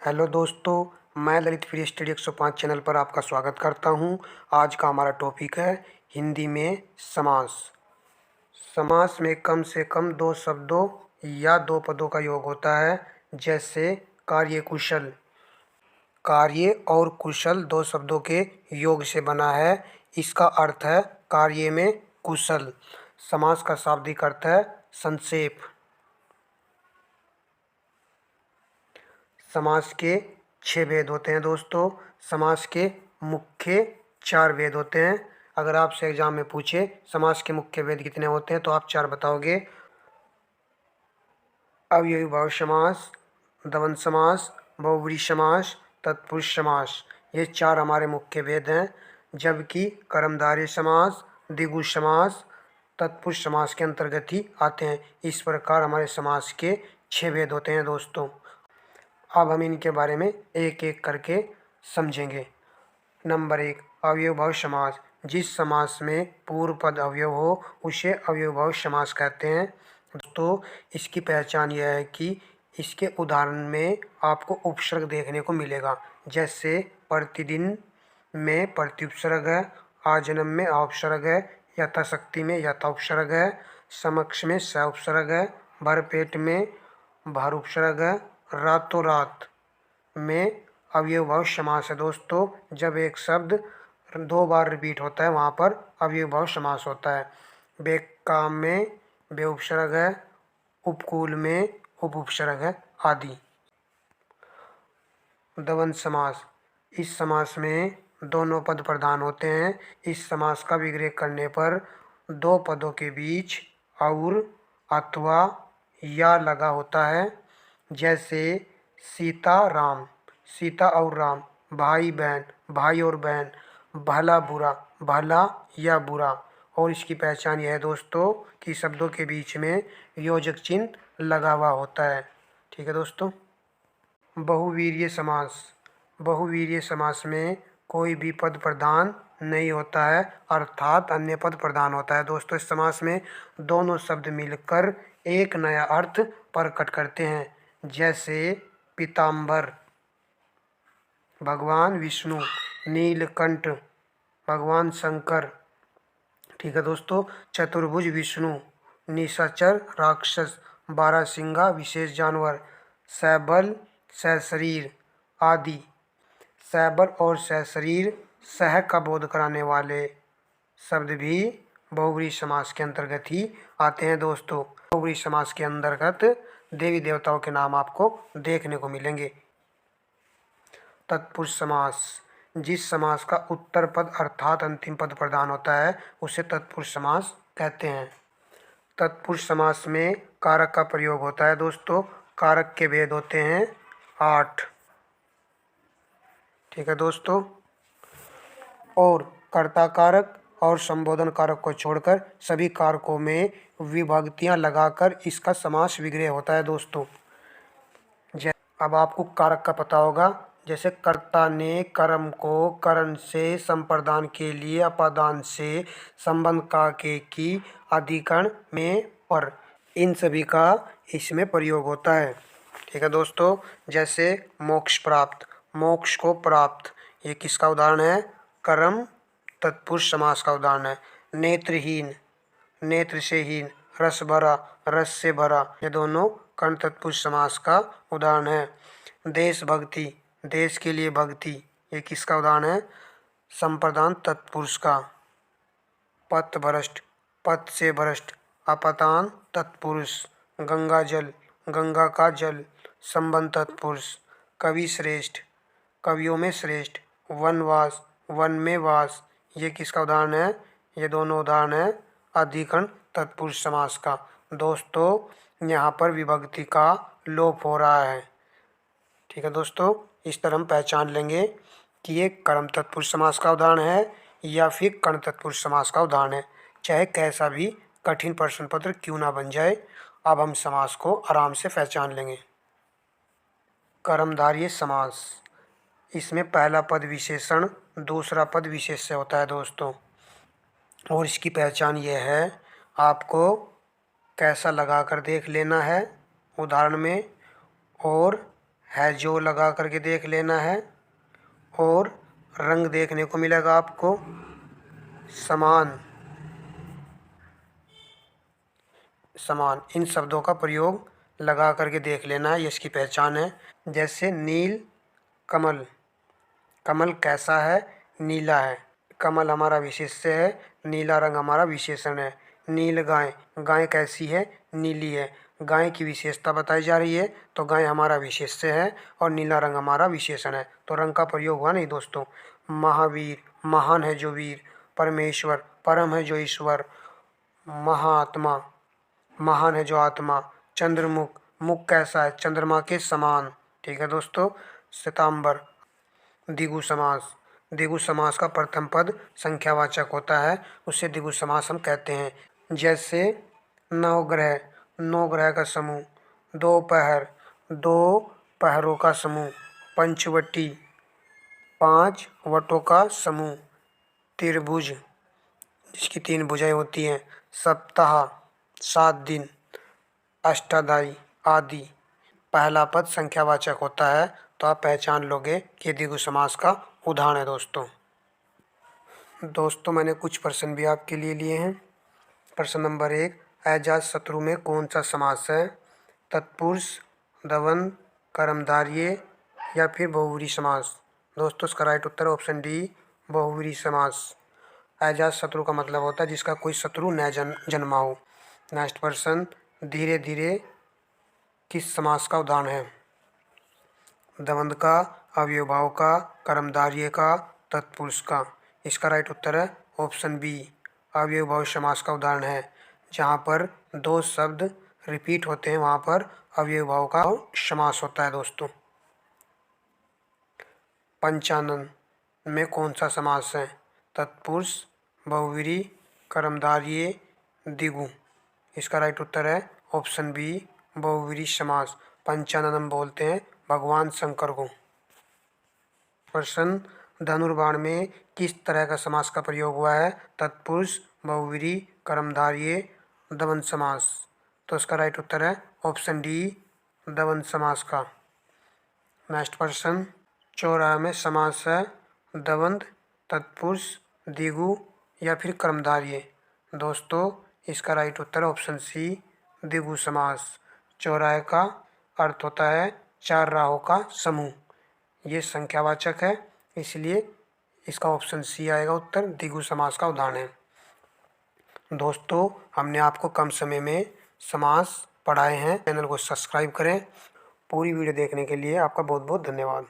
Hello दोस्तों, मैं Lalit free study 105 channel पर आपका स्वागत करता हूं। आज का हमारा टॉपिक है हिंदी में समास। समास में कम से कम दो शब्दों या दो पदों का योग होता है। जैसे कार्य कुशल। कार्य और कुशल दो शब्दों के योग से बना है। इसका अर्थ है कार्य में कुशल। समास का शाब्दिक अर्थ है संक्षेप। समास के 6 भेद होते हैं दोस्तों। समास के मुख्य 4 भेद होते हैं। अगर आपसे एग्जाम में पूछे समास के मुख्य भेद कितने होते हैं तो आप 4 बताओगे। अव्ययी भाव समास, द्वंद्व समास, बहुब्रीहि समास, तत्पुरुष समास, ये 4 हमारे मुख्य भेद हैं। जबकि कर्मधारय समास, द्विगु समास, तत्पुरुष समास के अंतर्गत ही आते हैं। इस प्रकार हमारे समास के 6 भेद होते हैं दोस्तों। अब हम इनके बारे में एक एक करके समझेंगे। नंबर 1, अव्ययभाव समास। जिस समास में पूर्व पद अवयव हो उसे अव्ययभाव समास कहते हैं। दोस्तों, इसकी पहचान यह है कि इसके उदाहरण में आपको उपसर्ग देखने को मिलेगा। जैसे प्रतिदिन में प्रत्युपसर्ग है, आजन्म में उपसर्ग है, यथाशक्ति में यथा उपसर्ग है, समक्ष में स उपसर्ग है, भरपेट में भर उपसर्ग है, रातों रात में अव्ययभाव समास है। दोस्तों, जब एक शब्द 2 बार रिपीट होता है वहाँ पर अव्ययभाव समास होता है। बेकाम में बे उपसर्ग है, उपकूल में उप उपसर्ग है आदि। द्वंद्व समास। इस समास में दोनों पद प्रधान होते हैं। इस समास का विग्रह करने पर 2 पदों के बीच और अथवा या लगा होता है। जैसे सीता राम, सीता और राम, भाई बहन, भाई और बहन, भला बुरा, भला या बुरा। और इसकी पहचान यह है दोस्तों कि शब्दों के बीच में योजक चिन्ह लगा हुआ होता है। ठीक है दोस्तों। बहुवीर्य समास। बहुवीर्य समास में कोई भी पद प्रधान नहीं होता है, अर्थात अन्य पद प्रधान होता है। दोस्तों, इस समास में दोनों शब्द मिलकर एक नया अर्थ प्रकट करते हैं। जैसे पीताम्बर, भगवान विष्णु, नीलकंठ, भगवान शंकर। ठीक है दोस्तों। चतुर्भुज विष्णु, निशाचर राक्षस, बारहसिंगा विशेष जानवर, सैबल सशरीर आदि। सैबल और सशरीर सह का बोध कराने वाले शब्द भी बहुव्रीहि समास के अंतर्गत ही आते हैं दोस्तों। बहुव्रीहि समास के अंतर्गत देवी देवताओं के नाम आपको देखने को मिलेंगे। तत्पुरुष समास। जिस समास का उत्तर पद अर्थात अंतिम पद प्रधान होता है उसे तत्पुरुष समास कहते हैं। तत्पुरुष समास में कारक का प्रयोग होता है दोस्तों। कारक के भेद होते हैं 8। ठीक है दोस्तों। और कर्ता कारक और संबोधन कारक को छोड़कर सभी कारकों में विभक्तियां लगाकर इसका समास विग्रह होता है दोस्तों। अब आपको कारक का पता होगा। जैसे कर्ता ने कर्म को करण से संप्रदान के लिए अपादान से संबंध का के की अधिकरण में पर, इन सभी का इसमें प्रयोग होता है। ठीक है दोस्तों। जैसे मोक्ष प्राप्त, मोक्ष को प्राप्त, ये किसका उदाहरण है? कर्म तत्पुरुष समास का उदाहरण है। नेत्रहीन, नेत्र से हीन, रस भरा, रस से भरा, ये दोनों कर्ण तत्पुरुष समास का उदाहरण है। देशभक्ति, देश के लिए भक्ति, ये किसका उदाहरण है? संप्रदान तत्पुरुष का। पथभ्रष्ट, पथ से भ्रष्ट, अपतान तत्पुरुष। गंगा जल, गंगा का जल, संबंध तत्पुरुष। कवि श्रेष्ठ, कवियों में श्रेष्ठ। वनवास, वन में वास, ये किसका उदाहरण है? ये दोनों उदाहरण है अधिकरण तत्पुरुष समास का। दोस्तों, यहाँ पर विभक्ति का लोप हो रहा है। ठीक है दोस्तों। इस तरह हम पहचान लेंगे कि ये कर्म तत्पुरुष समास का उदाहरण है या फिर कर्ण तत्पुरुष समास का उदाहरण है, चाहे कैसा भी कठिन प्रश्न पत्र क्यों ना बन जाए। अब हम समास को आराम से पहचान लेंगे। कर्मधारय समास। इसमें पहला पद विशेषण, दूसरा पद विशेष से होता है दोस्तों। और इसकी पहचान यह है, आपको कैसा लगा कर देख लेना है उदाहरण में, और है जो लगा करके देख लेना है। और रंग देखने को मिलेगा आपको समान, समान, इन शब्दों का प्रयोग लगा करके देख लेना है, ये इसकी पहचान है। जैसे नील कमल, कमल कैसा है? नीला है। कमल हमारा विशेष्य है, नीला रंग हमारा विशेषण है। नील गाय, गाय कैसी है? नीली है। गाय की विशेषता बताई जा रही है, तो गाय हमारा विशेष्य है और नीला रंग हमारा विशेषण है, तो रंग का प्रयोग हुआ नहीं दोस्तों। महावीर, महान है जो वीर। परमेश्वर, परम है जो ईश्वर। महात्मा, महान है जो आत्मा। चंद्रमुख, मुख कैसा है? चंद्रमा के समान। ठीक है दोस्तों। श्वेतांबर, द्विगु समास, द्विगु समास का प्रथम पद संख्यावाचक होता है, उसे द्विगु समास हम कहते हैं। जैसे नवग्रह, नौ ग्रह का समूह। दोपहर, दो पहरों का समूह। पंचवटी, पांच वटों का समूह। त्रिभुज, जिसकी तीन भुजाएं होती हैं। सप्ताह, 7 दिन। अष्टाध्यायी आदि। पहला पद संख्यावाचक होता है, तो आप पहचान लोगे कि ये द्विगु समास का उदाहरण है दोस्तों। दोस्तों मैंने कुछ प्रश्न भी आपके लिए लिए हैं। प्रश्न नंबर 1, अजात शत्रु में कौन सा समास है? तत्पुरुष, दवंद, कर्मधारय या फिर बहुव्रीहि समास? दोस्तों इसका राइट उत्तर है ऑप्शन डी, बहुव्रीहि समास। अजात शत्रु का मतलब होता है जिसका कोई शत्रु न जन्मा हो। नेक्स्ट प्रश्न, धीरे धीरे किस समास का उदाहरण है? दवंद का, अव्ययभाव का, कर्मधारय का, तत्पुरुष का? इसका राइट उत्तर है ऑप्शन बी, अव्ययभाव समास का उदाहरण है। जहाँ पर दो शब्द रिपीट होते हैं वहाँ पर अव्ययभाव का समास होता है दोस्तों। पंचानन में कौन सा समास है? तत्पुरुष, बहुव्रीहि, कर्मधारय, द्विगु? इसका राइट उत्तर है ऑप्शन बी, बहुव्रीहि समास। पंचानन बोलते हैं भगवान शंकर को। प्रश्न, धनुर्बाण में किस तरह का समास का प्रयोग हुआ है? तत्पुरुष, बहुव्रीहि, कर्मधारय, द्वंद्व समास? तो इसका राइट उत्तर है ऑप्शन डी, द्वंद्व समास का। नेक्स्ट प्रश्न, चौराहा में समास है द्वंद्व, तत्पुरुष, द्विगु या फिर कर्मधारय? दोस्तों इसका राइट उत्तर है ऑप्शन सी, द्विगु समास। चौराहे का अर्थ होता है चार राहों का समूह, ये संख्यावाचक है, इसलिए इसका ऑप्शन सी आएगा उत्तर, द्विगु समास का उदाहरण है। दोस्तों हमने आपको कम समय में समास पढ़ाए हैं। चैनल को सब्सक्राइब करें। पूरी वीडियो देखने के लिए आपका बहुत बहुत धन्यवाद।